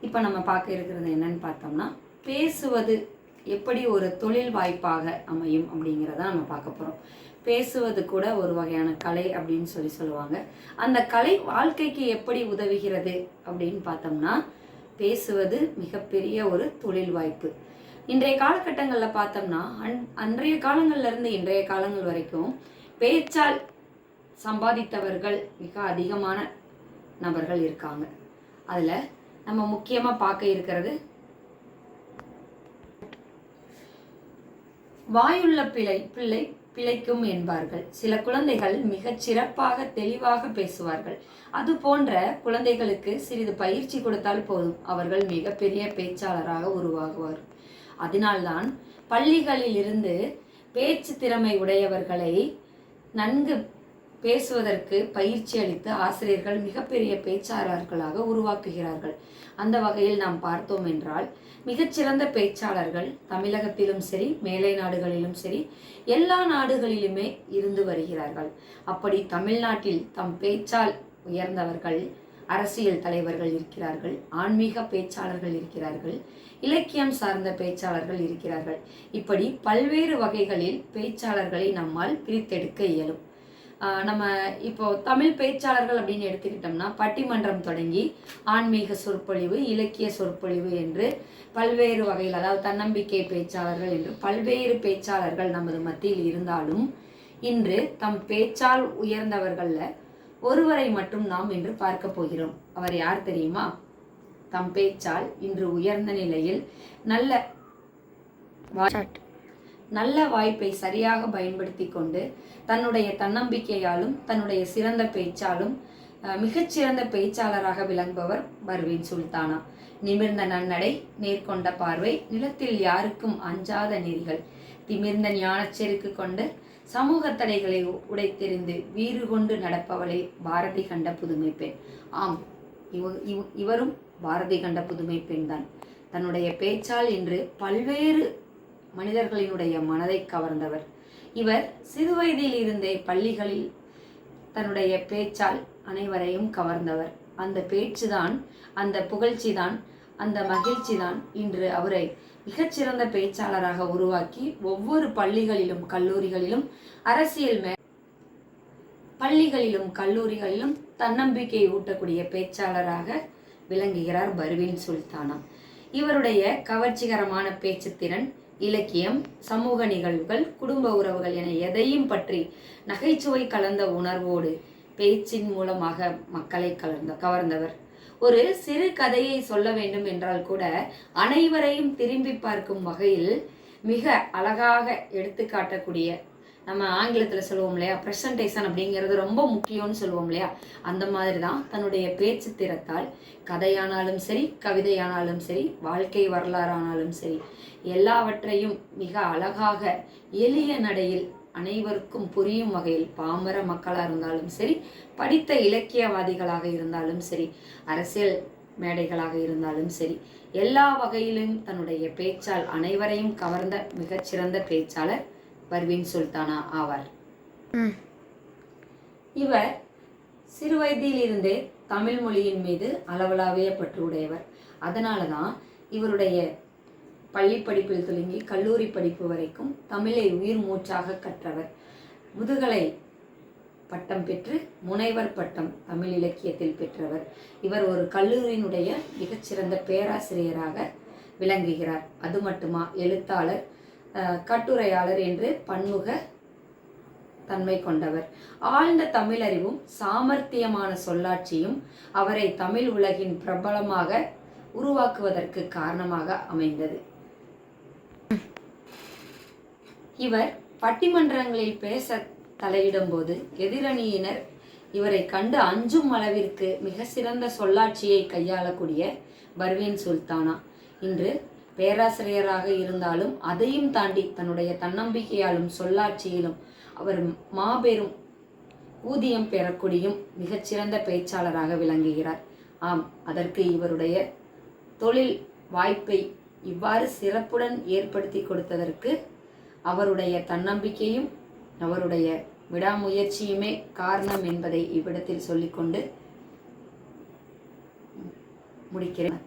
இப்போ நம்ம பார்க்க இருக்கிறது என்னன்னு பார்த்தோம்னா, பேசுவது எப்படி ஒரு தொழில் வாய்ப்பாக அமையும் அப்படிங்கிறத நம்ம பார்க்க போகிறோம். பேசுவது கூட ஒரு வகையான கலை அப்படின்னு சொல்லுவாங்க. அந்த கலை வாழ்க்கைக்கு எப்படி உதவுகிறது அப்படின்னு பார்த்தோம்னா, பேசுவது மிகப்பெரிய ஒரு தொழில் வாய்ப்பு. இன்றைய காலகட்டங்களில் பார்த்தோம்னா, அன்றைய காலங்கள்லேருந்து இன்றைய காலங்கள் வரைக்கும் பேச்சால் சம்பாதித்தவர்கள் மிக அதிகமான நபர்கள் இருக்காங்க. அதில் நம்ம முக்கியமாக பார்க்க இருக்கிறது, வாயுள்ள பிள்ளை பிழைக்கும் என்பார்கள். சில குழந்தைகள் மிகச் சிறப்பாக தெளிவாக பேசுவார்கள். அது போன்ற குழந்தைகளுக்கு சிறிது பயிற்சி கொடுத்தால் போதும், அவர்கள் மிகப்பெரிய பேச்சாளராக உருவாகுவார். அதனால்தான் பள்ளிகளில் இருந்து பேச்சு திறமை உடையவர்களை நன்கு பேசுவதற்கு பயிற்சி அளித்து ஆசிரியர்கள் மிகப்பெரிய பேச்சாளர்களாக உருவாக்குகிறார்கள். அந்த வகையில் நாம் பார்த்தோம் என்றால், மிகச்சிறந்த பேச்சாளர்கள் தமிழகத்திலும் சரி, மேலை நாடுகளிலும் சரி, எல்லா நாடுகளிலுமே இருந்து வருகிறார்கள். அப்படி தமிழ்நாட்டில் தம் பேச்சால் உயர்ந்தவர்கள் அரசியல் தலைவர்கள் இருக்கிறார்கள், ஆன்மீக பேச்சாளர்கள் இருக்கிறார்கள், இலக்கியம் சார்ந்த பேச்சாளர்கள் இருக்கிறார்கள். இப்படி பல்வேறு வகைகளில் பேச்சாளர்களை நம்மால் பிரித்தெடுக்க இயலும். நம்ம இப்போ தமிழ் பேச்சாளர்கள் அப்படின்னு எடுத்துக்கிட்டோம்னா, பட்டிமன்றம் தொடங்கி ஆன்மீக சொற்பொழிவு, இலக்கிய சொற்பொழிவு என்று பல்வேறு வகையில், அதாவது தன்னம்பிக்கை பேச்சாளர்கள் என்று பல்வேறு பேச்சாளர்கள் நமது மத்தியில் இருந்தாலும், இன்று தம் பேச்சால் உயர்ந்தவர்களில் ஒருவரை மட்டும் நாம் இன்று பார்க்க போகிறோம். அவர் யார் தெரியுமா? தம் பேச்சால் இன்று உயர்ந்த நிலையில் நல்ல வாய்ப்பை சரியாக பயன்படுத்தி கொண்டு தன்னுடைய தன்னம்பிக்கையாலும் தன்னுடைய சிறந்த பேச்சாலும் மிகச்சிறந்த பேச்சாளராக விளங்குபவர் பர்வீன் சுல்தானா. நிமிர்ந்த நன்னடை, நேர்கொண்ட பார்வை, நிலத்தில் யாருக்கும் அஞ்சாத நெறிகள், திமிர்ந்த ஞானச்செருக்கு கொண்டு சமூக தடைகளை உடைத்தெறிந்து வீறு கொண்டு நடப்பவளை பாரதி கண்ட புதுமை பெண். ஆம், இவரும் பாரதி கண்ட புதுமை பெண் தான். தன்னுடைய பேச்சால் இன்று பல்வேறு மனிதர்களினுடைய மனதை கவர்ந்தவர். இவர் சிறுவயதில் இருந்தே பள்ளிகளில் தன்னுடைய பேச்சால் அனைவரையும் கவர்ந்தவர். அந்த பேச்சுதான், அந்த புகழ்ச்சிதான், அந்த மகிழ்ச்சிதான் இன்று அவரை மிகச்சிறந்த பேச்சாளராக உருவாக்கி ஒவ்வொரு பள்ளிகளிலும் கல்லூரிகளிலும் பள்ளிகளிலும் கல்லூரிகளிலும் தன்னம்பிக்கை ஊட்டக்கூடிய பேச்சாளராக விளங்குகிறார் பர்வீன் சுல்தானா. இவருடைய கவர்ச்சிகரமான பேச்சுத்திறன், இலக்கியம், சமூக நிகழ்வுகள், குடும்ப உறவுகள் என எதையும் பற்றி நகைச்சுவை கலந்த உணர்வோடு பேச்சின் மூலமாக மக்களை கவர்ந்தவர். ஒரு சிறு கதையை சொல்ல வேண்டும் என்றால் கூட அனைவரையும் திரும்பி பார்க்கும் வகையில் மிக அழகாக எடுத்து காட்டக்கூடிய, நம்ம ஆங்கிலத்தில் சொல்லுவோம் இல்லையா, ப்ரெசன்டேஷன் அப்படிங்கிறது ரொம்ப முக்கியம்னு சொல்லுவோம் இல்லையா, அந்த மாதிரி தான் தன்னுடைய பேச்சு திறத்தால் கதையானாலும் சரி, கவிதையானாலும் சரி, வாழ்க்கை வரலாறானாலும் சரி, எல்லாவற்றையும் மிக அழகாக எளிய நடையில் அனைவருக்கும் புரியும் வகையில், பாமர மக்களாக இருந்தாலும் சரி, படித்த இலக்கியவாதிகளாக இருந்தாலும் சரி, அரசியல் மேடைகளாக இருந்தாலும் சரி, எல்லா வகையிலும் தன்னுடைய பேச்சால் அனைவரையும் கவர்ந்த மிகச்சிறந்த பேச்சாளர் பர்வீன் சுல்தானா ஆவார். இவர் சிறுவயதில் இருந்தே தமிழ் மொழியின் மீது அளவலாவிய பற்று உடையவர். அதனால தான் இவருடைய பள்ளி படிப்பில் தொடங்கி கல்லூரி படிப்பு வரைக்கும் தமிழை உயிர் மூச்சாக கற்றவர். முதுகலை பட்டம் பெற்று முனைவர் பட்டம் தமிழ் இலக்கியத்தில் பெற்றவர். இவர் ஒரு கல்லூரியினுடைய மிகச்சிறந்த பேராசிரியராக விளங்குகிறார். அது மட்டுமா, எழுத்தாளர், கட்டுரையாளர் என்று பன்முக தன்மை கொண்டவர். ஆழ்ந்த தமிழறிவும் சாமர்த்தியமான சொல்லாட்சியும் அவரை தமிழ் உலகின் பிரபலமாக உருவாக்குவதற்கு காரணமாக அமைந்தது. இவர் பட்டிமன்றங்களில் பேச தலையிடும் போது எதிரணியினர் இவரை கண்டு அஞ்சும் அளவிற்கு மிக சிறந்த சொல்லாட்சியை கையாளக்கூடிய பர்வீன் சுல்தானா இன்று பேராசிரியராக இருந்தாலும் அதையும் தாண்டி தன்னுடைய தன்னம்பிக்கையாலும் சொல்லாட்சியிலும் அவர் மாபெரும் ஊதியம் பெறக்கூடியும் மிகச்சிறந்த பேச்சாளராக விளங்குகிறார். ஆம், அதற்கு இவருடைய தொழில் வாய்ப்பை இவ்வாறு சிறப்புடன் ஏற்படுத்தி கொடுத்ததற்கு அவருடைய தன்னம்பிக்கையும் அவருடைய விடாமுயற்சியுமே காரணம் என்பதை இவ்விடத்தில் சொல்லிக்கொண்டு முடிக்கிறேன்.